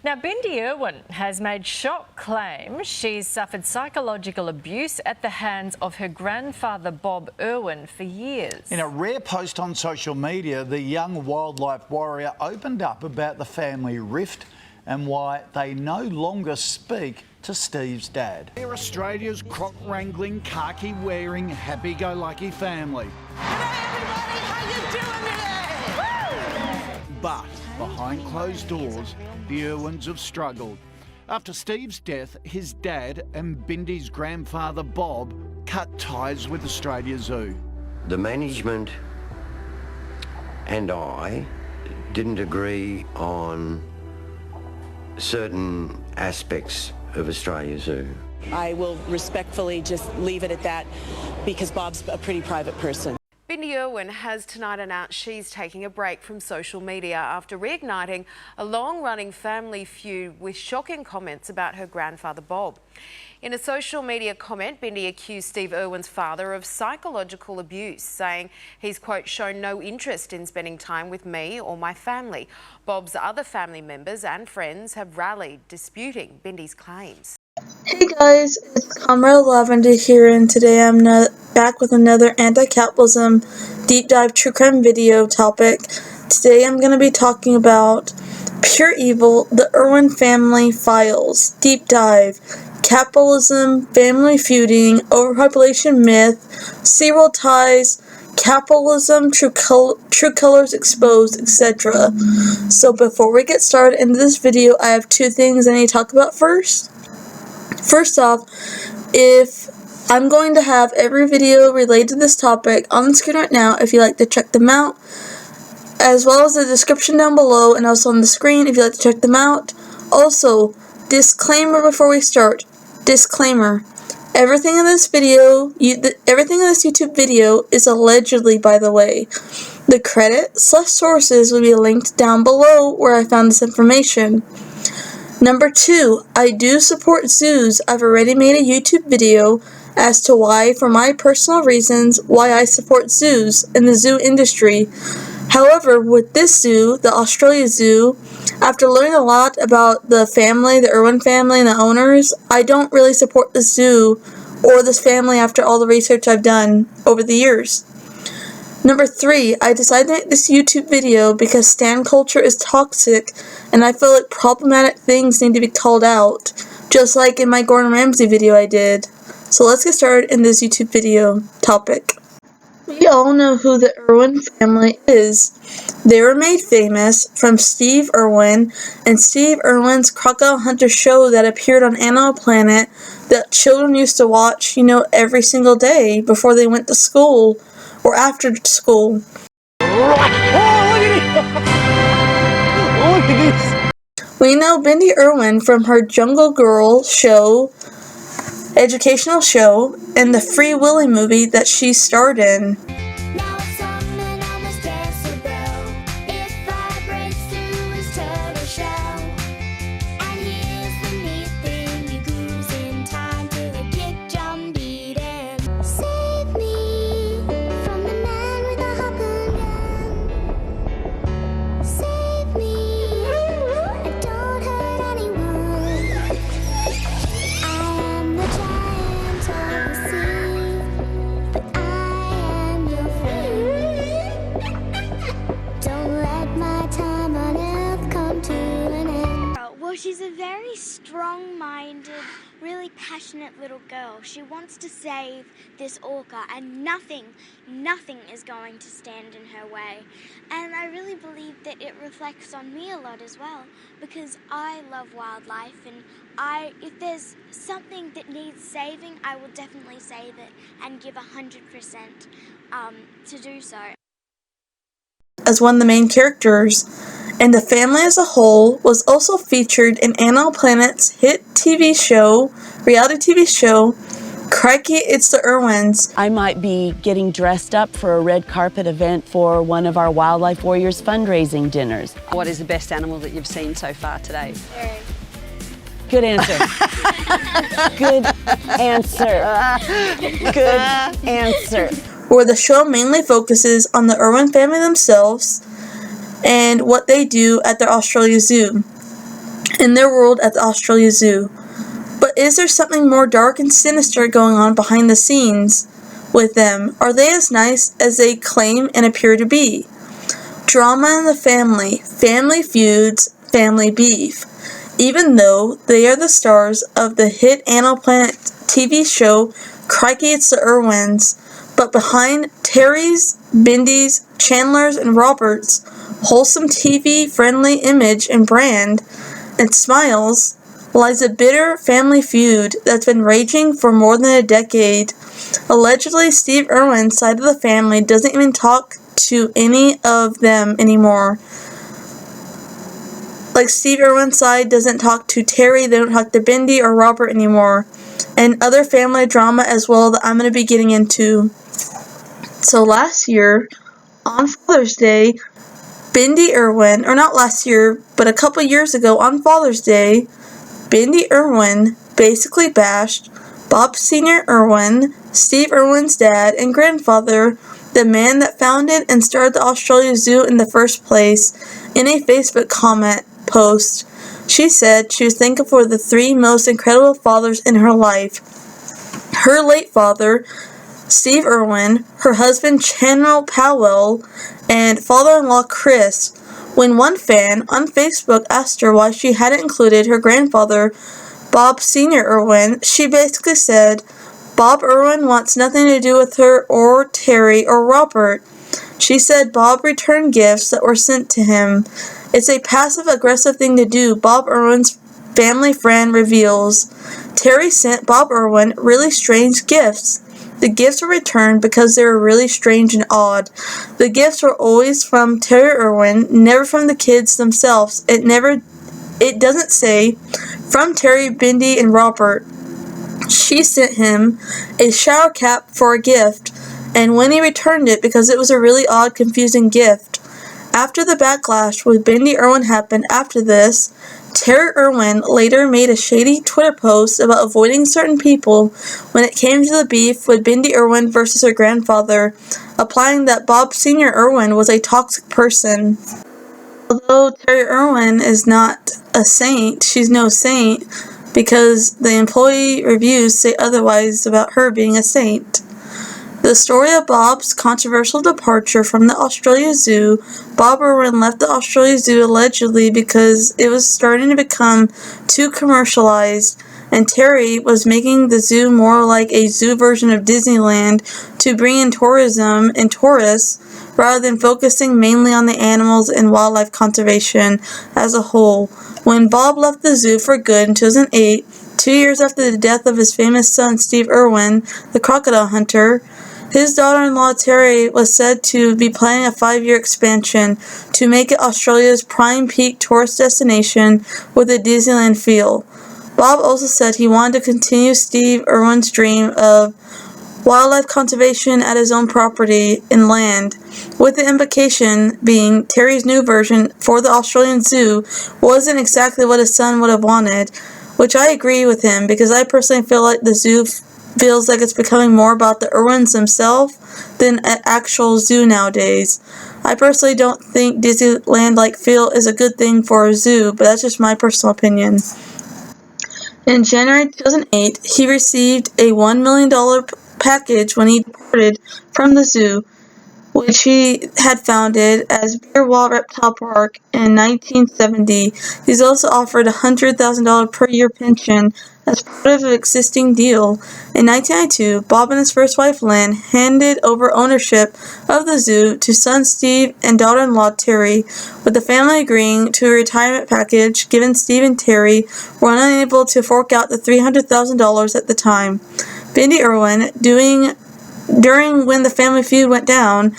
Now, Bindi Irwin has made shock claims she's suffered psychological abuse at the hands of her grandfather, Bob Irwin, for years. In a rare post on social media, the young wildlife warrior opened up about the family rift and why they no longer speak to Steve's dad. They're Australia's croc-wrangling, khaki-wearing, happy-go-lucky family. G'day everybody, how you doing today? Woo! But behind closed doors, the Irwins have struggled. After Steve's death, his dad and Bindi's grandfather Bob cut ties with Australia Zoo. The management and I didn't agree on certain aspects of Australia Zoo. I will respectfully just leave it at that because Bob's a pretty private person. Bindi Irwin has tonight announced she's taking a break from social media after reigniting a long-running family feud with shocking comments about her grandfather Bob. In a social media comment, Bindi accused Steve Irwin's father of psychological abuse, saying he's, quote, shown no interest in spending time with me or my family. Bob's other family members and friends have rallied, disputing Bindi's claims. Hey guys, it's Comrade Lavender here, and today I'm back with another anti-capitalism deep dive true crime video topic. Today I'm going to be talking about Pure Evil, the Irwin Family Files, deep dive, capitalism, family feuding, overpopulation myth, serial ties, capitalism, true colors exposed, etc. So before we get started into this video, I have two things I need to talk about first. First off, if I'm going to have every video related to this topic on the screen right now if you'd like to check them out, as well as the description down below and also on the screen if you'd like to check them out. Also, disclaimer before we start. Disclaimer. Everything in this video, everything in this YouTube video is allegedly, by the way. The credit/sources will be linked down below where I found this information. Number 2, I do support zoos. I've already made a YouTube video as to why, for my personal reasons, why I support zoos in the zoo industry. However, with this zoo, the Australia Zoo, after learning a lot about the family, the Irwin family and the owners, I don't really support the zoo or this family after all the research I've done over the years. Number 3, I decided to make this YouTube video because stan culture is toxic and I feel like problematic things need to be called out, just like in my Gordon Ramsay video I did. So let's get started in this YouTube video topic. We all know who the Irwin family is. They were made famous from Steve Irwin and Steve Irwin's Crocodile Hunter show that appeared on Animal Planet that children used to watch, every single day before they went to school or after school. Look at this! We know Bindi Irwin from her Jungle Girl show, educational show, and the Free Willy movie that she starred in. She's a very strong-minded, really passionate little girl. She wants to save this orca and nothing is going to stand in her way. And I really believe that it reflects on me a lot as well because I love wildlife and if there's something that needs saving, I will definitely save it and give 100% to do so. As one of the main characters, and the family as a whole was also featured in Animal Planet's hit reality TV show, Crikey, It's the Irwins. I might be getting dressed up for a red carpet event for one of our Wildlife Warriors fundraising dinners. What is the best animal that you've seen so far today? Good answer. Good answer. Good answer. Where the show mainly focuses on the Irwin family themselves and what they do at their Australia Zoo. in their world at the Australia Zoo. But is there something more dark and sinister going on behind the scenes with them? Are they as nice as they claim and appear to be? Drama in the family, family feuds, family beef. Even though they are the stars of the hit Animal Planet TV show Crikey It's the Irwins, but behind Terry's, Bindy's, Chandler's, and Robert's wholesome TV-friendly image and brand and smiles lies a bitter family feud that's been raging for more than a decade. Allegedly, Steve Irwin's side of the family doesn't even talk to any of them anymore. Like Steve Irwin's side doesn't talk to Terry, they don't talk to Bindy or Robert anymore. And other family drama as well that I'm going to be getting into. So last year, on Father's Day, Bindy Irwin, or not last year, but a couple years ago on Father's Day, Bindy Irwin basically bashed Bob Sr. Irwin, Steve Irwin's dad and grandfather, the man that founded and started the Australia Zoo in the first place, in a Facebook comment post. She said she was thankful for the three most incredible fathers in her life. Her late father, Steve Irwin, her husband Chandler Powell, and father-in-law Chris. When one fan on Facebook asked her why she hadn't included her grandfather, Bob Sr. Irwin, she basically said, Bob Irwin wants nothing to do with her or Terry or Robert. She said Bob returned gifts that were sent to him. It's a passive-aggressive thing to do, Bob Irwin's family friend reveals. Terry sent Bob Irwin really strange gifts. The gifts were returned because they were really strange and odd. The gifts were always from Terry Irwin, never from the kids themselves. It doesn't say from Terry, Bindy, and Robert. She sent him a shower cap for a gift, and when he returned it because it was a really odd, confusing gift. After the backlash with Bindy Irwin happened after this, Terry Irwin later made a shady Twitter post about avoiding certain people when it came to the beef with Bindy Irwin versus her grandfather, implying that Bob Sr. Irwin was a toxic person. Although Terry Irwin is not a saint, she's no saint because the employee reviews say otherwise about her being a saint. The story of Bob's controversial departure from the Australia Zoo. Bob Irwin left the Australia Zoo allegedly because it was starting to become too commercialized, and Terry was making the zoo more like a zoo version of Disneyland to bring in tourism and tourists rather than focusing mainly on the animals and wildlife conservation as a whole. When Bob left the zoo for good in 2008, 2 years after the death of his famous son Steve Irwin, the crocodile hunter, his daughter-in-law Terry was said to be planning a 5-year expansion to make it Australia's prime peak tourist destination with a Disneyland feel. Bob also said he wanted to continue Steve Irwin's dream of wildlife conservation at his own property and land, with the implication being Terry's new version for the Australian Zoo wasn't exactly what his son would have wanted, which I agree with him because I personally feel like the zoo feels like it's becoming more about the Irwins themselves than an actual zoo nowadays. I personally don't think Disneyland-like feel is a good thing for a zoo, but that's just my personal opinion. In January 2008, he received a $1 million package when he departed from the zoo, which he had founded as Beer Wall Reptile Park in 1970. He's also offered a $100,000 per year pension as part of an existing deal. In 1992, Bob and his first wife Lynn handed over ownership of the zoo to son Steve and daughter-in-law Terry, with the family agreeing to a retirement package given Steve and Terry were unable to fork out the $300,000 at the time. Bindy Irwin, during when the family feud went down,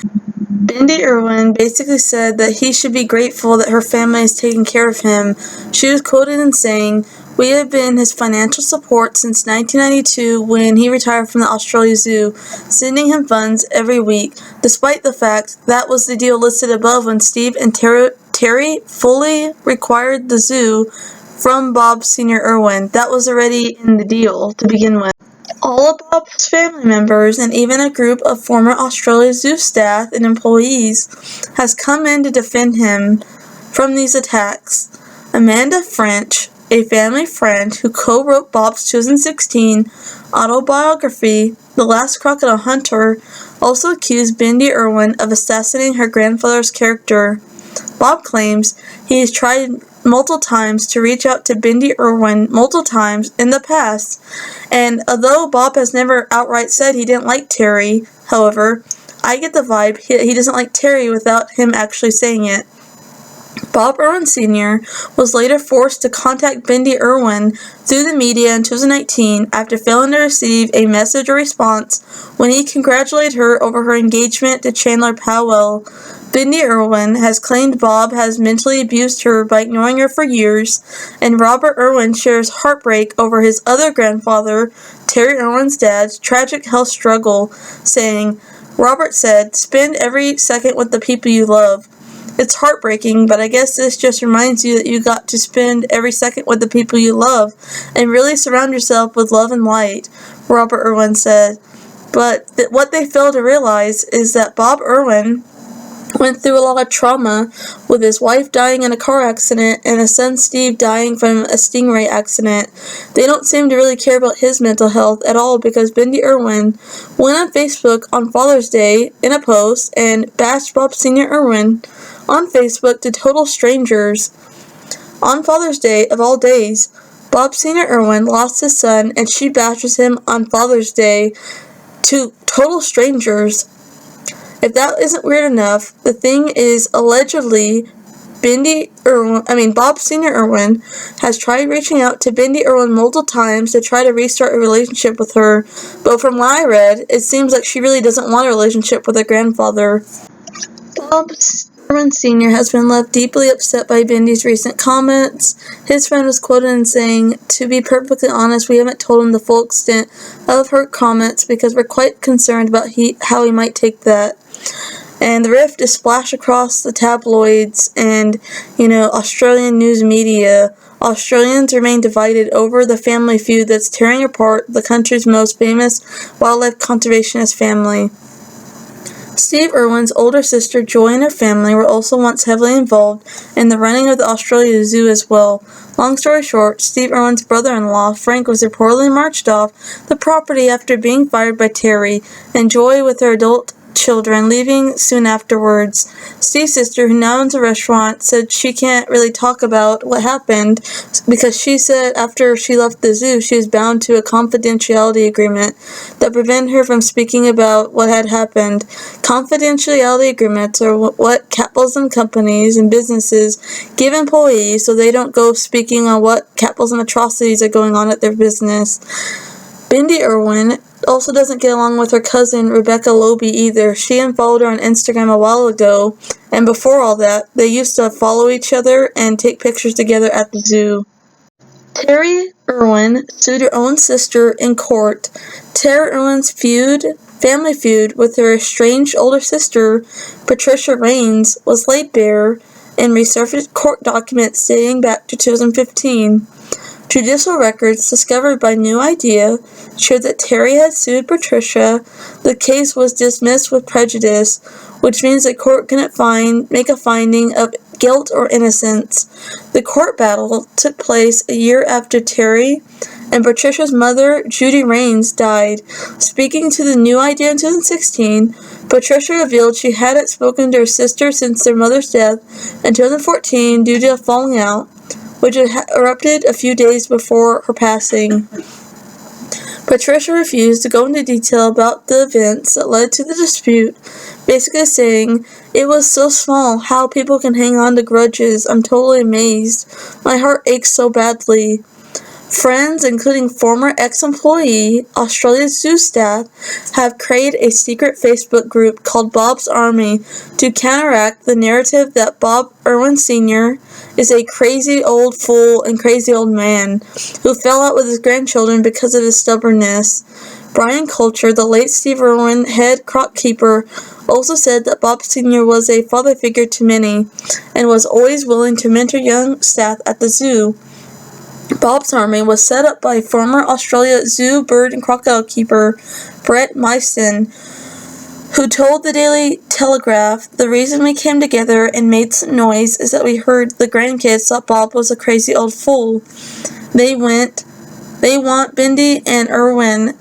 Bindy Irwin basically said that he should be grateful that her family is taking care of him. She was quoted in saying, "We have been his financial support since 1992 when he retired from the Australia Zoo, sending him funds every week, despite the fact that was the deal listed above when Steve and Terry fully required the zoo from Bob Sr. Irwin. That was already in the deal to begin with." All of Bob's family members and even a group of former Australia Zoo staff and employees has come in to defend him from these attacks. Amanda French, a family friend who co-wrote Bob's 2016 autobiography, The Last Crocodile Hunter, also accused Bindi Irwin of assassinating her grandfather's character. Bob claims he has tried multiple times to reach out to Bindi Irwin multiple times in the past, and although Bob has never outright said he didn't like Terry, however, I get the vibe he doesn't like Terry without him actually saying it. Bob Irwin Sr. was later forced to contact Bindi Irwin through the media in 2019 after failing to receive a message or response when he congratulated her over her engagement to Chandler Powell. Bindi Irwin has claimed Bob has mentally abused her by ignoring her for years, and Robert Irwin shares heartbreak over his other grandfather, Terry Irwin's dad's tragic health struggle, saying, "Robert said, spend every second with the people you love. It's heartbreaking, but I guess this just reminds you that you got to spend every second with the people you love and really surround yourself with love and light," Robert Irwin said. But what they fail to realize is that Bob Irwin went through a lot of trauma with his wife dying in a car accident and his son Steve dying from a stingray accident. They don't seem to really care about his mental health at all because Bindi Irwin went on Facebook on Father's Day in a post and bashed Bob Sr. Irwin on Facebook to total strangers. On Father's Day of all days, Bob Sr. Irwin lost his son and she bashes him on Father's Day to total strangers. If that isn't weird enough, the thing is allegedly Bob Sr. Irwin has tried reaching out to Bindi Irwin multiple times to try to restart a relationship with her, but from what I read, it seems like she really doesn't want a relationship with her grandfather. Bob Irwin Sr. has been left deeply upset by Bindi's recent comments. His friend was quoted in saying, "To be perfectly honest, we haven't told him the full extent of her comments because we're quite concerned about how he might take that." And the rift is splashed across the tabloids and, Australian news media. Australians remain divided over the family feud that's tearing apart the country's most famous wildlife conservationist family. Steve Irwin's older sister Joy and her family were also once heavily involved in the running of the Australia Zoo as well. Long story short, Steve Irwin's brother-in-law, Frank, was reportedly marched off the property after being fired by Terry, and Joy with her adult children leaving soon afterwards. Steve's sister, who now owns a restaurant, said she can't really talk about what happened because she said after she left the zoo she was bound to a confidentiality agreement that prevented her from speaking about what had happened. Confidentiality agreements are what capitalism companies and businesses give employees so they don't go speaking on what capitalism atrocities are going on at their business. Bindi Irwin also doesn't get along with her cousin Rebecca Loby either. She unfollowed her on Instagram a while ago, and before all that, they used to follow each other and take pictures together at the zoo. Terry Irwin sued her own sister in court. Terry Irwin's family feud with her estranged older sister, Patricia Raines, was laid bare in resurfaced court documents dating back to 2015. Judicial records discovered by New Idea showed that Terry had sued Patricia. The case was dismissed with prejudice, which means the court couldn't make a finding of guilt or innocence. The court battle took place a year after Terry and Patricia's mother, Judy Raines, died. Speaking to the New Idea in 2016, Patricia revealed she hadn't spoken to her sister since their mother's death in 2014 due to a falling out, which had erupted a few days before her passing. Patricia refused to go into detail about the events that led to the dispute, basically saying, "It was so small, how people can hang on to grudges. I'm totally amazed. My heart aches so badly." Friends, including former ex-employee, Australia's zoo staff, have created a secret Facebook group called Bob's Army to counteract the narrative that Bob Irwin Sr. is a crazy old fool and crazy old man who fell out with his grandchildren because of his stubbornness. Brian Culture, the late Steve Irwin head croc keeper, also said that Bob Sr. was a father figure to many and was always willing to mentor young staff at the zoo. Bob's Army was set up by former Australia zoo bird and crocodile keeper Brett Myson, who told the Daily Telegraph, "The reason we came together and made some noise is that we heard the grandkids thought Bob was a crazy old fool. They want Bindi and Irwin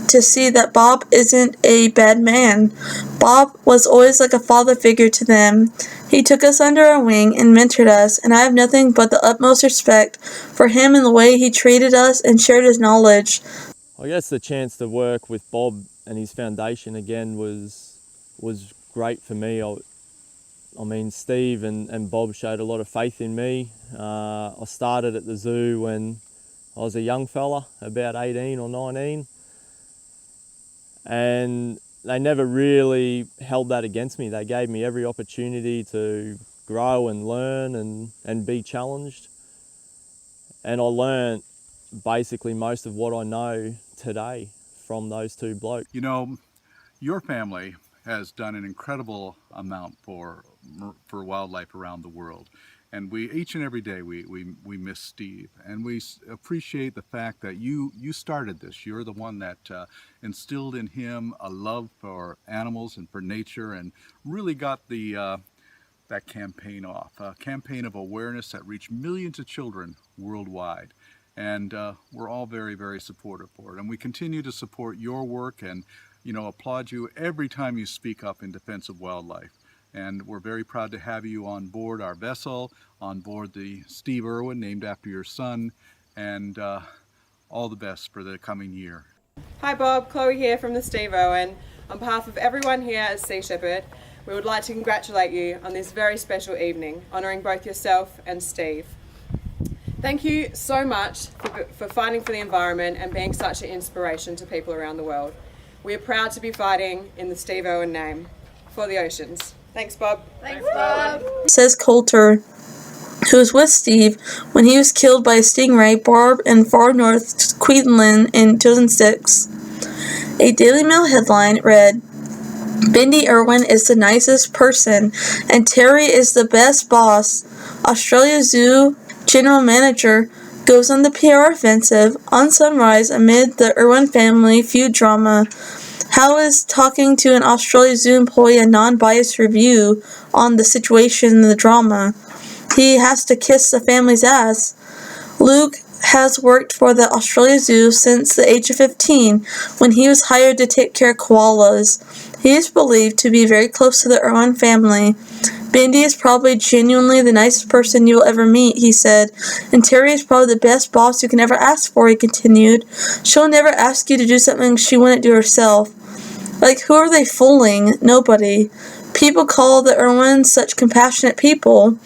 to see that Bob isn't a bad man. Bob was always like a father figure to them. He took us under our wing and mentored us, and I have nothing but the utmost respect for him and the way he treated us and shared his knowledge." I guess the chance to work with Bob and his foundation again was great for me. I mean, Steve and Bob showed a lot of faith in me. I started at the zoo when I was a young fella, about 18 or 19. And they never really held that against me. They gave me every opportunity to grow and learn and be challenged. And I learned basically most of what I know today from those two blokes. You know, your family has done an incredible amount for wildlife around the world. And each and every day we miss Steve, and we appreciate the fact that you started this. You're the one that instilled in him a love for animals and for nature, and really got that campaign off, a campaign of awareness that reached millions of children worldwide. And we're all very, very supportive for it. And we continue to support your work and, you know, applaud you every time you speak up in defense of wildlife. And we're very proud to have you on board our vessel, on board the Steve Irwin, named after your son, and all the best for the coming year. Hi Bob, Chloe here from the Steve Irwin. On behalf of everyone here at Sea Shepherd, we would like to congratulate you on this very special evening, honouring both yourself and Steve. Thank you so much for fighting for the environment and being such an inspiration to people around the world. We are proud to be fighting in the Steve Irwin name for the oceans. Thanks, Bob. Thanks, Bob. Says Coulter, who was with Steve when he was killed by a stingray barb in far north Queensland in 2006. A Daily Mail headline read, "Bindi Irwin is the nicest person and Terry is the best boss. Australia Zoo General Manager goes on the PR offensive on Sunrise amid the Irwin family feud drama. How is talking to an Australia Zoo employee a non-biased review on the situation and the drama? He has to kiss the family's ass. Luke has worked for the Australia Zoo since the age of 15 when he was hired to take care of koalas. He is believed to be very close to the Irwin family. Bindi is probably genuinely the nicest person you will ever meet," he said, "and Terry is probably the best boss you can ever ask for," he continued. "She'll never ask you to do something she wouldn't do herself." Like, who are they fooling? Nobody. People call the Irwins such compassionate people,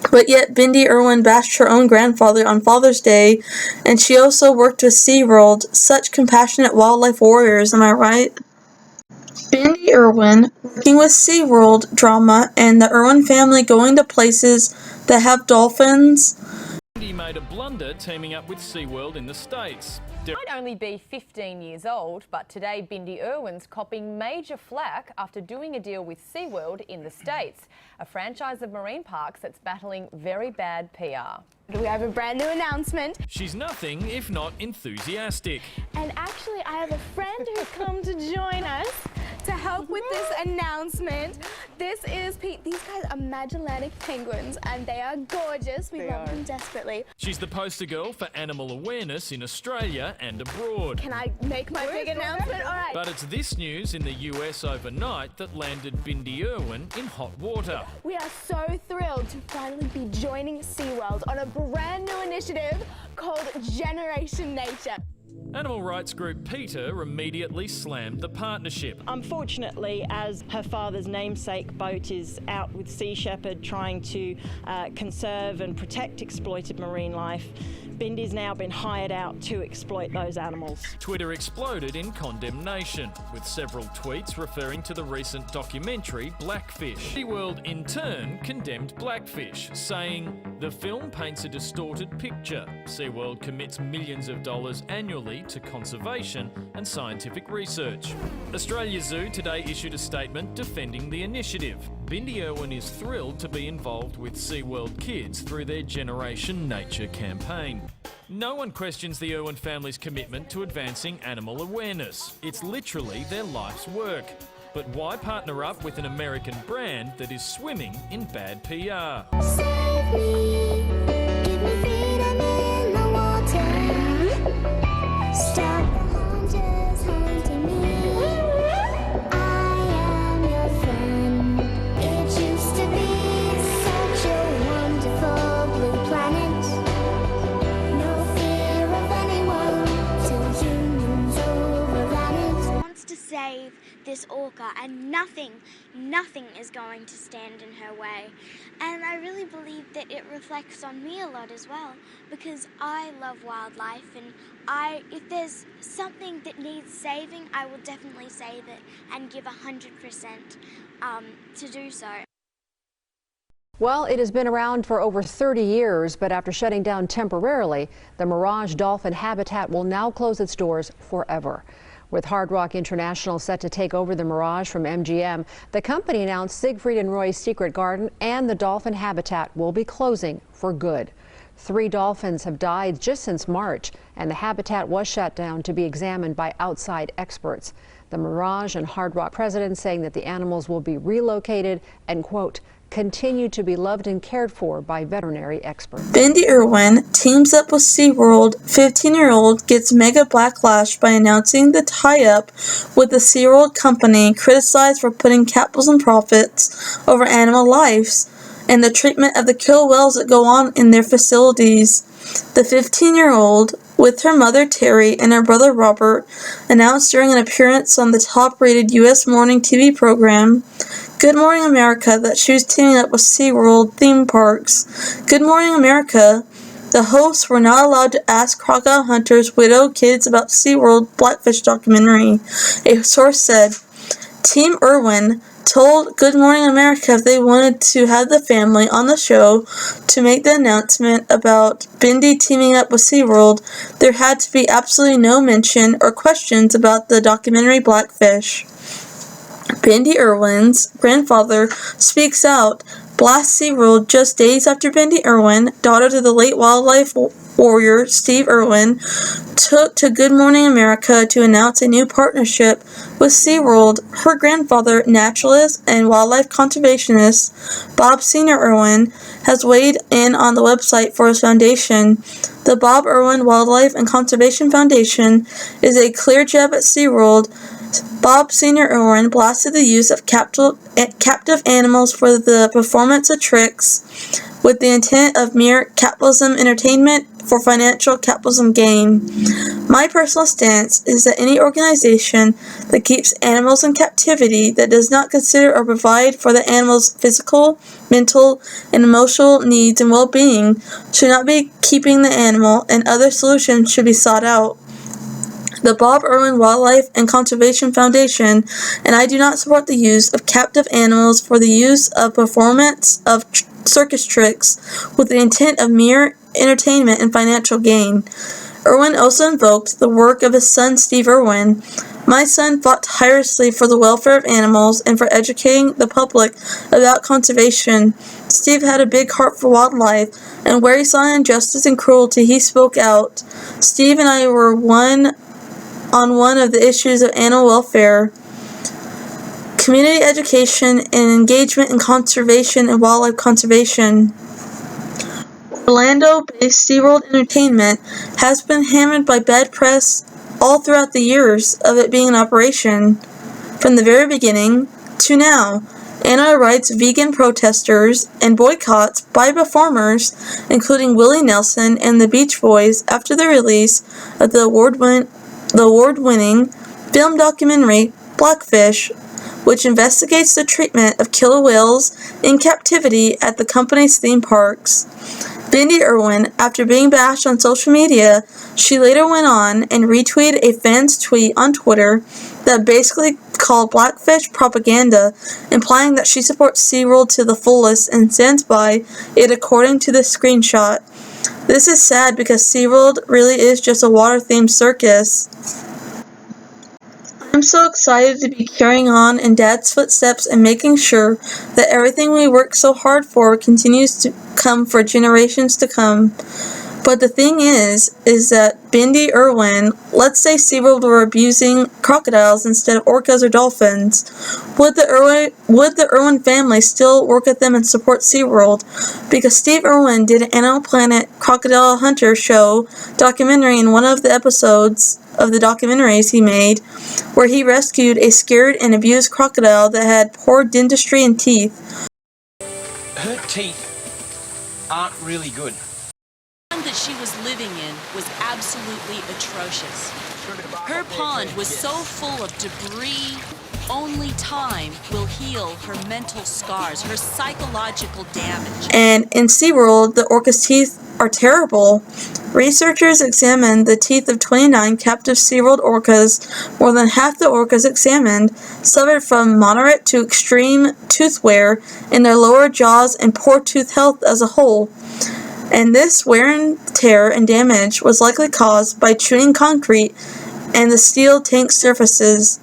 but yet Bindi Irwin bashed her own grandfather on Father's Day, and she also worked with SeaWorld. Such compassionate wildlife warriors, am I right? Bindi Irwin working with SeaWorld drama and the Irwin family going to places that have dolphins. Bindi made a blunder teaming up with SeaWorld in the States. Might only be 15 years old, but today Bindi Irwin's copping major flack after doing a deal with SeaWorld in the States, a franchise of marine parks that's battling very bad PR. We have a brand new announcement. She's nothing if not enthusiastic. And actually, I have a friend who's come to join us to help with this announcement. This is Pete. These guys are Magellanica penguins and they are gorgeous. We love them desperately. She's the poster girl for animal awareness in Australia and abroad. Can I make my big announcement? All right. But it's this news in the US overnight that landed Bindi Irwin in hot water. We are so thrilled to finally be joining SeaWorld on a brand new initiative called Generation Nature. Animal rights group PETA immediately slammed the partnership. Unfortunately, as her father's namesake boat is out with Sea Shepherd trying to conserve and protect exploited marine life, Bindi's now been hired out to exploit those animals. Twitter exploded in condemnation, with several tweets referring to the recent documentary Blackfish. SeaWorld in turn condemned Blackfish, saying, "The film paints a distorted picture. SeaWorld commits millions of dollars annually to conservation and scientific research." Australia Zoo today issued a statement defending the initiative. Bindi Irwin is thrilled to be involved with SeaWorld kids through their Generation Nature campaign. No one questions the Irwin family's commitment to advancing animal awareness. It's literally their life's work. But why partner up with an American brand that is swimming in bad PR? Save me, give me freedom in the water. Stop the hunters hunting me. I am your friend. It used to be such a wonderful blue planet. No fear of anyone till humans overran it. Wants to save this orca, and nothing is going to stand in her way. And I really believe that it reflects on me a lot as well, because I love wildlife, and if there's something that needs saving, I will definitely save it and give 100% to do so. Well, it has been around for over 30 years, but after shutting down temporarily, the Mirage Dolphin Habitat will now close its doors forever. With Hard Rock International set to take over the Mirage from MGM, the company announced Siegfried and Roy's Secret Garden and the Dolphin Habitat will be closing for good. 3 dolphins have died just since March, and the habitat was shut down to be examined by outside experts. The Mirage and Hard Rock president saying that the animals will be relocated and, quote, continue to be loved and cared for by veterinary experts. Bindi Irwin teams up with SeaWorld. 15-year-old gets mega backlash by announcing the tie-up with the SeaWorld company, criticized for putting capitalism profits over animal lives and the treatment of the killer whales that go on in their facilities. The 15-year-old, with her mother Terry and her brother Robert, announced during an appearance on the top-rated U.S. morning TV program Good Morning America that she was teaming up with SeaWorld theme parks. Good Morning America, the hosts were not allowed to ask crocodile hunters' widowed kids about SeaWorld Blackfish documentary. A source said, Team Irwin told Good Morning America if they wanted to have the family on the show to make the announcement about Bindi teaming up with SeaWorld, there had to be absolutely no mention or questions about the documentary Blackfish. Bindi Irwin's grandfather speaks out, blasts SeaWorld just days after Bindi Irwin, daughter to the late wildlife warrior Steve Irwin, took to Good Morning America to announce a new partnership with SeaWorld. Her grandfather, naturalist and wildlife conservationist Bob Senior Irwin, has weighed in on the website for his foundation. The Bob Irwin Wildlife and Conservation Foundation is a clear jab at SeaWorld. Bob Senior Irwin blasted the use of captive animals for the performance of tricks with the intent of mere capitalism entertainment for financial capitalism gain. My personal stance is that any organization that keeps animals in captivity that does not consider or provide for the animal's physical, mental, and emotional needs and well-being should not be keeping the animal, and other solutions should be sought out. The Bob Irwin Wildlife and Conservation Foundation, and I do not support the use of captive animals for the use of performance of circus tricks with the intent of mere entertainment and financial gain. Irwin also invoked the work of his son Steve Irwin. My son fought tirelessly for the welfare of animals and for educating the public about conservation. Steve had a big heart for wildlife, and where he saw injustice and cruelty, he spoke out. Steve and I were one of the issues of animal welfare, community education, and engagement in conservation and wildlife conservation. Orlando-based SeaWorld Entertainment has been hammered by bad press all throughout the years of it being in operation, from the very beginning to now. Anti-rights vegan protesters and boycotts by performers, including Willie Nelson and the Beach Boys, after the release of the award-winning film documentary Blackfish, which investigates the treatment of killer whales in captivity at the company's theme parks. Bindi Irwin, after being bashed on social media, she later went on and retweeted a fan's tweet on Twitter that basically called Blackfish propaganda, implying that she supports SeaWorld to the fullest and stands by it according to the screenshot. This is sad because SeaWorld really is just a water-themed circus. I'm so excited to be carrying on in Dad's footsteps and making sure that everything we work so hard for continues to come for generations to come. But the thing is that Bindi Irwin, let's say SeaWorld were abusing crocodiles instead of orcas or dolphins, would the Irwin family still work with them and support SeaWorld? Because Steve Irwin did an Animal Planet Crocodile Hunter show documentary in one of the episodes of the documentaries he made, where he rescued a scared and abused crocodile that had poor dentistry and teeth. Her teeth aren't really good. The pond that she was living in was absolutely atrocious. Her pond was so full of debris, only time will heal her mental scars, her psychological damage. And in SeaWorld, the orca's teeth are terrible. Researchers examined the teeth of 29 captive SeaWorld orcas. More than half the orcas examined suffered from moderate to extreme tooth wear in their lower jaws and poor tooth health as a whole. And this wear and tear and damage was likely caused by chewing concrete and the steel tank surfaces.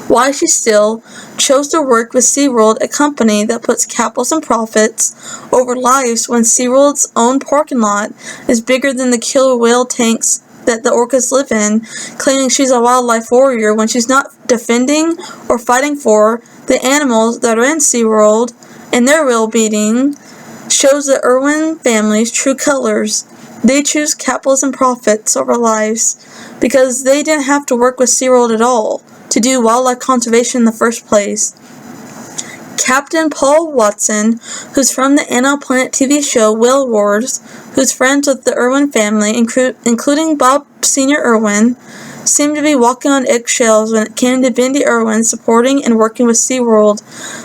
Why she still chose to work with SeaWorld, a company that puts capitalism profits over lives, when SeaWorld's own parking lot is bigger than the killer whale tanks that the orcas live in, claiming she's a wildlife warrior when she's not defending or fighting for the animals that are in SeaWorld and their well-being, shows the Irwin family's true colors. They choose capitalism profits over lives because they didn't have to work with SeaWorld at all to do wildlife conservation in the first place. Captain Paul Watson, who's from the Animal Planet TV show Whale Wars, who's friends with the Irwin family, including Bob Sr. Irwin, seemed to be walking on eggshells when it came to Bindi Irwin supporting and working with SeaWorld.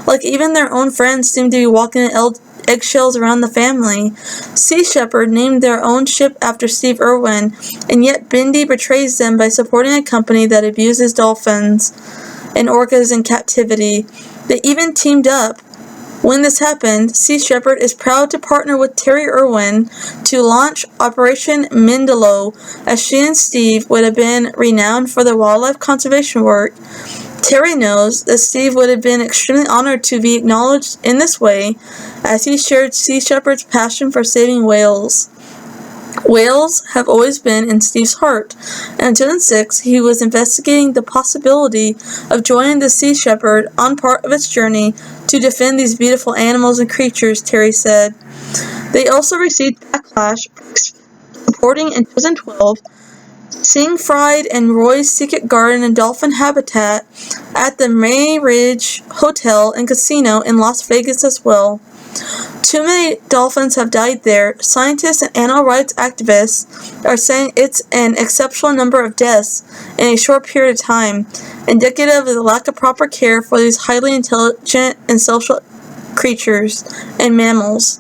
Like even their own friends seemed to be walking on eggshells around the family. Sea Shepherd named their own ship after Steve Irwin, and yet Bindi betrays them by supporting a company that abuses dolphins and orcas in captivity. They even teamed up. When this happened, Sea Shepherd is proud to partner with Terry Irwin to launch Operation Mindelo, as she and Steve would have been renowned for their wildlife conservation work. Terry knows that Steve would have been extremely honored to be acknowledged in this way, as he shared Sea Shepherd's passion for saving whales. Whales have always been in Steve's heart, and in 2006 he was investigating the possibility of joining the Sea Shepherd on part of its journey to defend these beautiful animals and creatures, Terry said. They also received backlash for supporting in 2012 Sing Fried and Roy's Secret Garden and Dolphin Habitat at the May Ridge Hotel and Casino in Las Vegas as well. Too many dolphins have died there. Scientists and animal rights activists are saying it's an exceptional number of deaths in a short period of time, indicative of the lack of proper care for these highly intelligent and social creatures and mammals.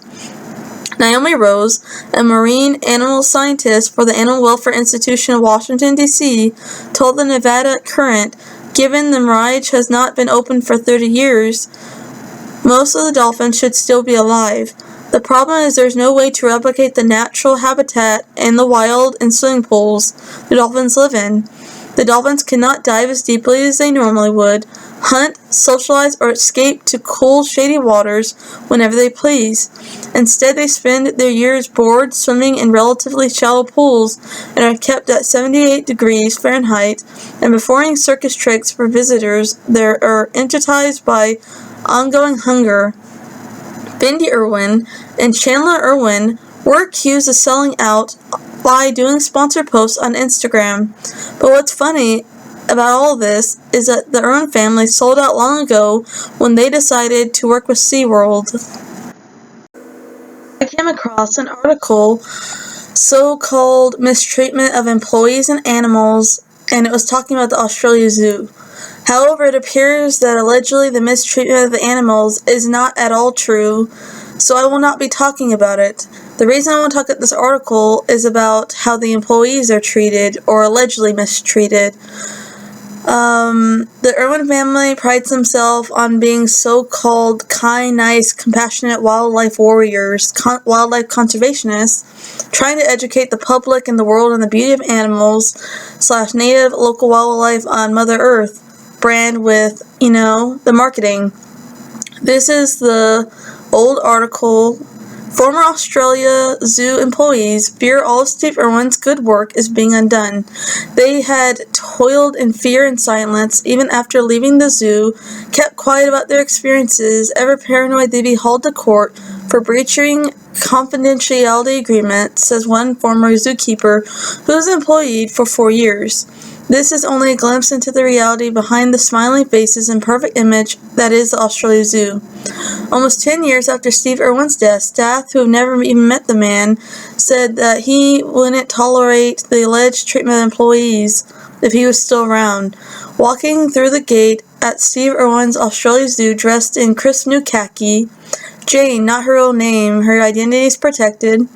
Naomi Rose, a marine animal scientist for the Animal Welfare Institution in Washington, D.C., told the Nevada Current, given the mirage has not been open for 30 years, most of the dolphins should still be alive. The problem is there's no way to replicate the natural habitat in the wild and swimming pools the dolphins live in. The dolphins cannot dive as deeply as they normally would, hunt, socialize, or escape to cool, shady waters whenever they please. Instead, they spend their years bored, swimming in relatively shallow pools, and are kept at 78 degrees Fahrenheit, and performing circus tricks for visitors that are hypnotized by ongoing hunger. Bindi Irwin and Chandler Irwin were accused of selling out by doing sponsored posts on Instagram. But what's funny about all this is that the Irwin family sold out long ago when they decided to work with SeaWorld. I came across an article, so-called mistreatment of employees and animals, and it was talking about the Australia Zoo. However, it appears that allegedly the mistreatment of the animals is not at all true, so I will not be talking about it. The reason I want to talk about this article is about how the employees are treated, or allegedly mistreated. The Irwin family prides themselves on being so-called kind, nice, compassionate wildlife warriors, wildlife conservationists, trying to educate the public and the world on the beauty of animals / native local wildlife on Mother Earth brand with, the marketing. This is the old article Former Australia Zoo employees fear all of Steve Irwin's good work is being undone. They had toiled in fear and silence, even after leaving the zoo, kept quiet about their experiences, ever paranoid they'd be hauled to court for breaching confidentiality agreements, says one former zookeeper who was employed for 4 years. This is only a glimpse into the reality behind the smiling faces and perfect image that is the Australia Zoo. Almost 10 years after Steve Irwin's death, staff who have never even met the man said that he wouldn't tolerate the alleged treatment of employees if he was still around. Walking through the gate at Steve Irwin's Australia Zoo dressed in crisp new khaki, Jane, not her real name, her identity is protected,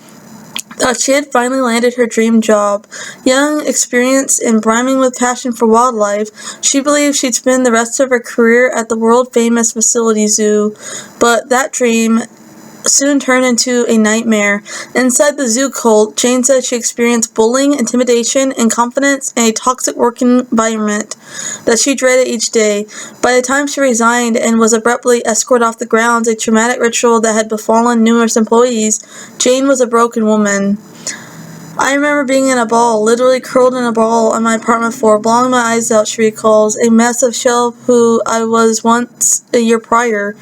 thought she had finally landed her dream job. Young, experienced, and brimming with passion for wildlife, she believed she'd spend the rest of her career at the world-famous facility zoo. But that dream soon turned into a nightmare. Inside the zoo cult, Jane said she experienced bullying, intimidation, incompetence, and a toxic work environment that she dreaded each day. By the time she resigned and was abruptly escorted off the grounds, a traumatic ritual that had befallen numerous employees, Jane was a broken woman. I remember being in a ball, literally curled in a ball on my apartment floor, bawling my eyes out, she recalls, a mess of shell who I was once a year prior.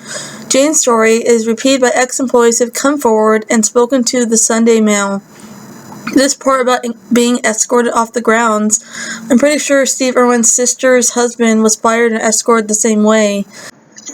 Jane's story is repeated by ex-employees who have come forward and spoken to the Sunday Mail. This part about being escorted off the grounds, I'm pretty sure Steve Irwin's sister's husband was fired and escorted the same way.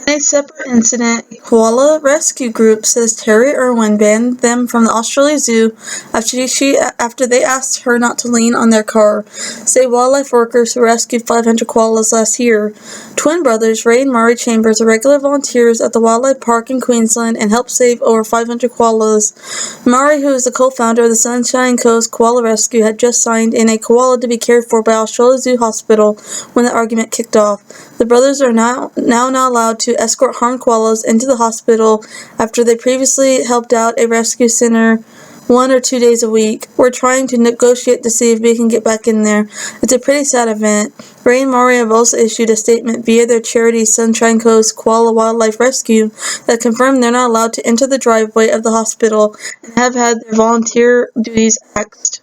In a separate incident, a koala rescue group says Terry Irwin banned them from the Australia Zoo after they asked her not to lean on their car, say wildlife workers who rescued 500 koalas last year. Twin brothers Ray and Murray Chambers are regular volunteers at the wildlife park in Queensland and helped save over 500 koalas. Murray, who is the co-founder of the Sunshine Coast Koala Rescue, had just signed in a koala to be cared for by Australia Zoo Hospital when the argument kicked off. The brothers are now not allowed to escort harmed koalas into the hospital after they previously helped out a rescue center 1 or 2 days a week. We're trying to negotiate to see if we can get back in there. It's a pretty sad event. Ray and Maury have also issued a statement via their charity Sunshine Coast Koala Wildlife Rescue that confirmed they're not allowed to enter the driveway of the hospital and have had their volunteer duties axed.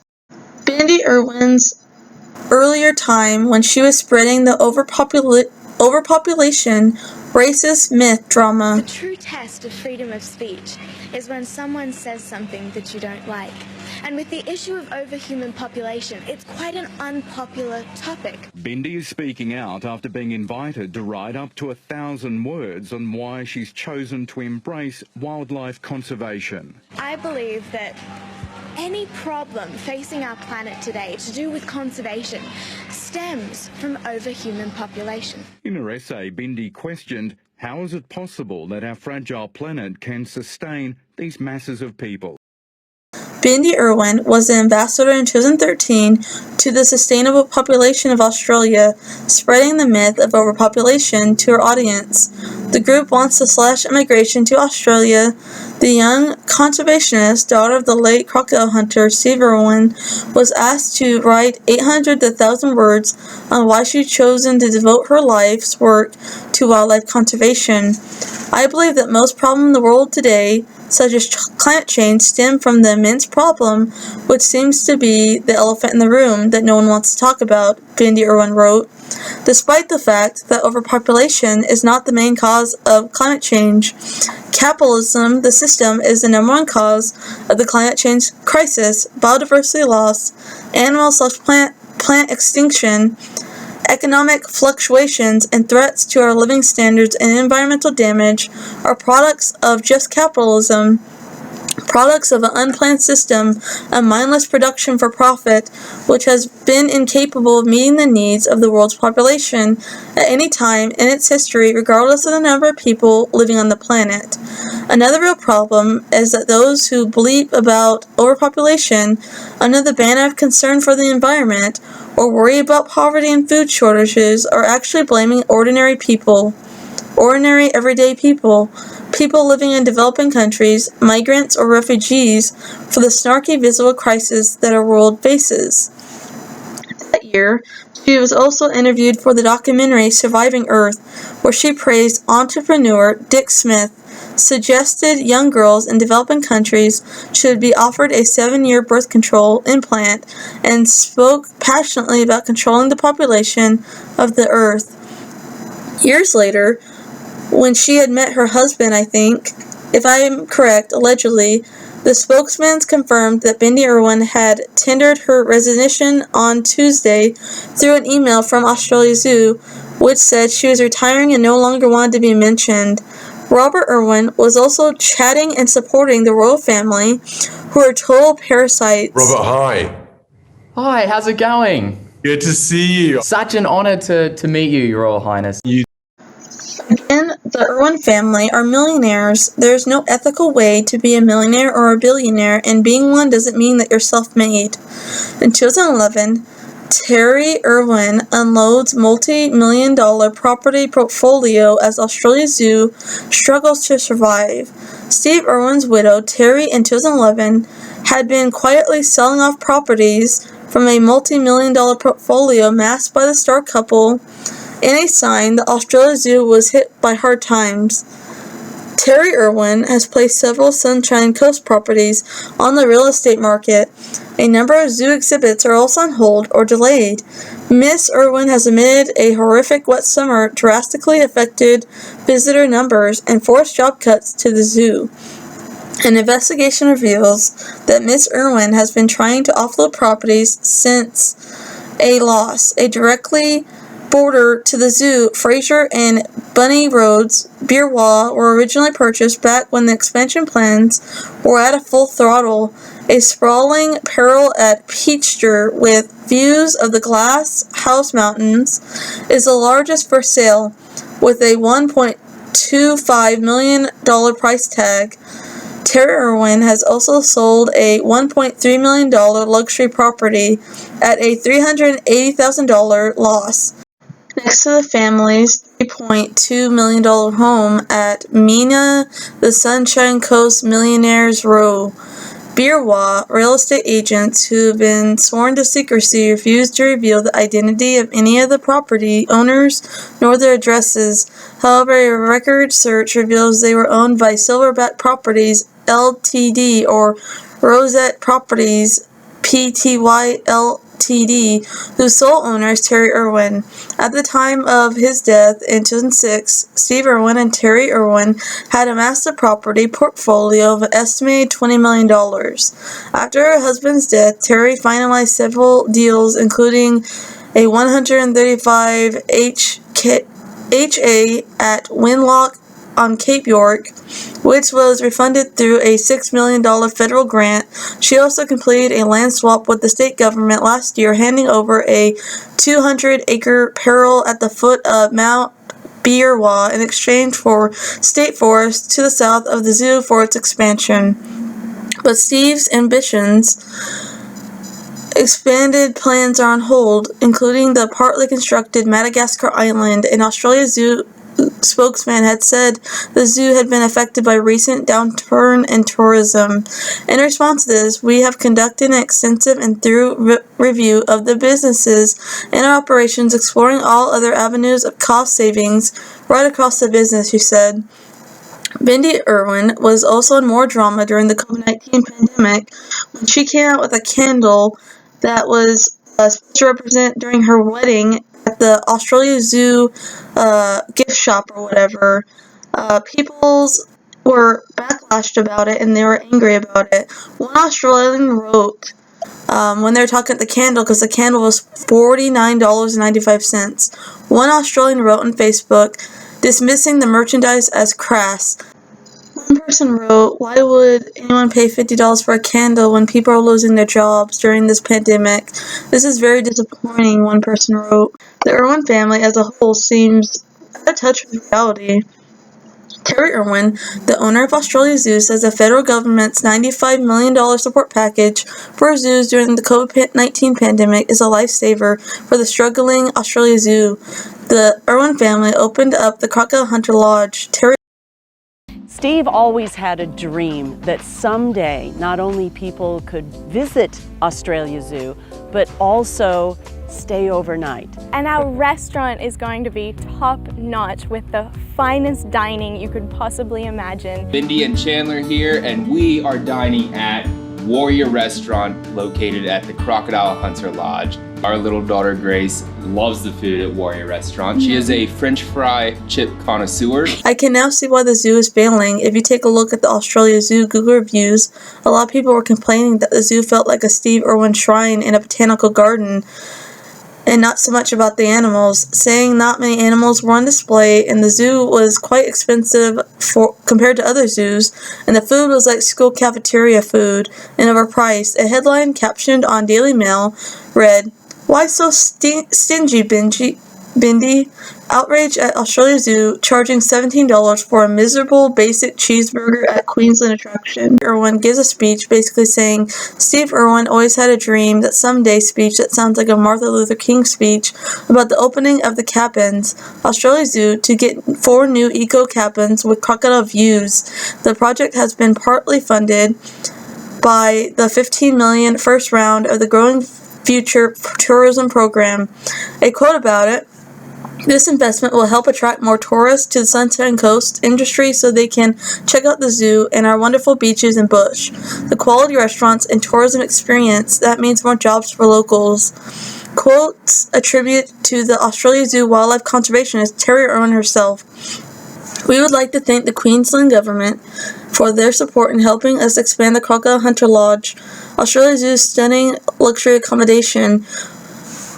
Bindi Irwin's earlier time when she was spreading the overpopulation racist myth drama. The true test of freedom of speech is when someone says something that you don't like. And with the issue of overhuman population, it's quite an unpopular topic. Bindi is speaking out after being invited to write up to 1,000 words on why she's chosen to embrace wildlife conservation. I believe that any problem facing our planet today to do with conservation stems from overhuman population. In her essay, Bindi questioned, how is it possible that our fragile planet can sustain these masses of people? Bindi Irwin was an ambassador in 2013 to the Sustainable Population of Australia, spreading the myth of overpopulation to her audience. The group wants to slash immigration to Australia. The young conservationist, daughter of the late crocodile hunter Steve Irwin, was asked to write 800 to 1,000 words on why she'd chosen to devote her life's work to wildlife conservation. I believe that most problems in the world today, such as climate change, stem from the immense problem, which seems to be the elephant in the room that no one wants to talk about, Bindi Irwin wrote. Despite the fact that overpopulation is not the main cause of climate change, capitalism, the system, is the number one cause of the climate change crisis, biodiversity loss, animal/plant extinction, economic fluctuations, and threats to our living standards and environmental damage are products of just capitalism, products of an unplanned system of mindless production for profit, which has been incapable of meeting the needs of the world's population at any time in its history, regardless of the number of people living on the planet. Another real problem is that those who bleat about overpopulation under the banner of concern for the environment or worry about poverty and food shortages are actually blaming ordinary people, ordinary everyday people, people living in developing countries, migrants or refugees, for the snarky visible crisis that our world faces. That year, she was also interviewed for the documentary Surviving Earth, where she praised entrepreneur Dick Smith, suggested young girls in developing countries should be offered a 7-year birth control implant, and spoke passionately about controlling the population of the earth. Years later, when she had met her husband, I think, if I am correct, allegedly, the spokesman confirmed that Bindi Irwin had tendered her resignation on Tuesday through an email from Australia Zoo, which said she was retiring and no longer wanted to be mentioned. Robert Irwin was also chatting and supporting the royal family, who are total parasites. Robert, hi. Hi, how's it going? Good to see you. Such an honour to meet you, Your Royal Highness. Again, the Irwin family are millionaires. There is no ethical way to be a millionaire or a billionaire, and being one doesn't mean that you're self-made. In 2011, Terry Irwin unloads multi-million-dollar property portfolio as Australia Zoo struggles to survive. Steve Irwin's widow, Terry, in 2011, had been quietly selling off properties from a multi-million-dollar portfolio masked by the star couple in a sign that Australia Zoo was hit by hard times. Terry Irwin has placed several Sunshine Coast properties on the real estate market. A number of zoo exhibits are also on hold or delayed. Miss Irwin has admitted a horrific wet summer drastically affected visitor numbers and forced job cuts to the zoo. An investigation reveals that Miss Irwin has been trying to offload properties since a loss. A directly border to the zoo, Fraser and Bunny Roads, Beerwah, were originally purchased back when the expansion plans were at a full throttle. A sprawling parcel at Peachtree with views of the Glass House Mountains is the largest for sale, with a $1.25 million price tag. Terry Irwin has also sold a $1.3 million luxury property at a $380,000 loss. Next to the family's $3.2 million home at Mina, the Sunshine Coast Millionaires Row. Beerwah real estate agents who have been sworn to secrecy refuse to reveal the identity of any of the property owners nor their addresses. However, a record search reveals they were owned by Silverback Properties Ltd. Or Rosette Properties Pty Ltd., whose sole owner is Terry Irwin. At the time of his death in 2006, Steve Irwin and Terry Irwin had amassed a property portfolio of an estimated $20 million. After her husband's death, Terry finalized several deals, including a 135 HA at Winlock on Cape York, which was refunded through a $6 million federal grant. She also completed a land swap with the state government last year, handing over a 200-acre parcel at the foot of Mount Beerwah in exchange for state forest to the south of the zoo for its expansion. But Steve's ambitions expanded plans are on hold, including the partly constructed Madagascar Island. An Australia Zoo spokesman had said the zoo had been affected by recent downturn in tourism. In response to this, we have conducted an extensive and thorough review of the businesses and operations, exploring all other avenues of cost savings right across the business, she said. Bindi Irwin was also in more drama during the COVID-19 pandemic when she came out with a candle that was supposed to represent during her wedding at the Australia Zoo gift shop or whatever. People were backlashed about it and they were angry about it. One Australian wrote, when they were talking at the candle, because the candle was $49.95. One Australian wrote on Facebook, dismissing the merchandise as crass. One person wrote, why would anyone pay $50 for a candle when people are losing their jobs during this pandemic? This is very disappointing, one person wrote. The Irwin family as a whole seems out of touch with reality. Terry Irwin, the owner of Australia Zoo, says the federal government's $95 million support package for zoos during the COVID-19 pandemic is a lifesaver for the struggling Australia Zoo. The Irwin family opened up the Crocodile Hunter Lodge. Steve always had a dream that someday not only people could visit Australia Zoo, but also stay overnight. And our restaurant is going to be top-notch with the finest dining you could possibly imagine. Bindi and Chandler here, and we are dining at Warrior Restaurant located at the Crocodile Hunter Lodge. Our little daughter Grace loves the food at Warrior Restaurant. She is a French fry chip connoisseur. I can now see why the zoo is failing. If you take a look at the Australia Zoo Google reviews, a lot of people were complaining that the zoo felt like a Steve Irwin shrine in a botanical garden, and not so much about the animals, saying not many animals were on display, and the zoo was quite expensive compared to other zoos, and the food was like school cafeteria food and overpriced. A headline captioned on Daily Mail read, "Why so stingy, Bindi? Outrage at Australia Zoo, charging $17 for a miserable basic cheeseburger at Queensland attraction." Irwin gives a speech basically saying Steve Irwin always had a dream that someday speech that sounds like a Martin Luther King speech about the opening of the cabins, Australia Zoo, to get 4 new eco cabins with crocodile views. The project has been partly funded by the $15 million first round of the Growing Future Tourism Program. A quote about it: "This investment will help attract more tourists to the Sunshine Coast industry so they can check out the zoo and our wonderful beaches and bush. The quality restaurants and tourism experience, that means more jobs for locals." Quotes attributed to the Australia Zoo wildlife conservationist Terry Irwin herself. "We would like to thank the Queensland Government for their support in helping us expand the Crocodile Hunter Lodge, Australia Zoo's stunning luxury accommodation.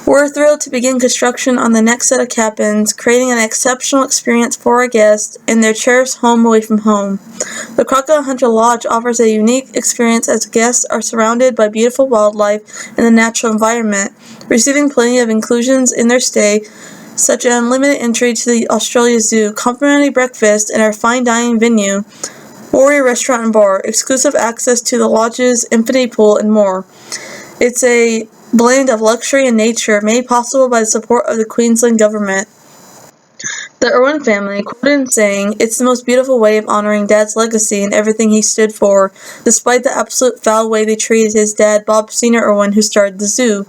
We're thrilled to begin construction on the next set of cabins, creating an exceptional experience for our guests and their cherished home away from home. The Crocodile Hunter Lodge offers a unique experience as guests are surrounded by beautiful wildlife and the natural environment, receiving plenty of inclusions in their stay, such as unlimited entry to the Australia Zoo, complimentary breakfast and our fine dining venue, Warrior Restaurant and Bar, exclusive access to the lodge's infinity pool, and more. It's a blend of luxury and nature made possible by the support of the Queensland Government." The Irwin family quoted in saying, "It's the most beautiful way of honoring Dad's legacy and everything he stood for, despite the absolute foul way they treated his dad, Bob Sr. Irwin, who started the zoo.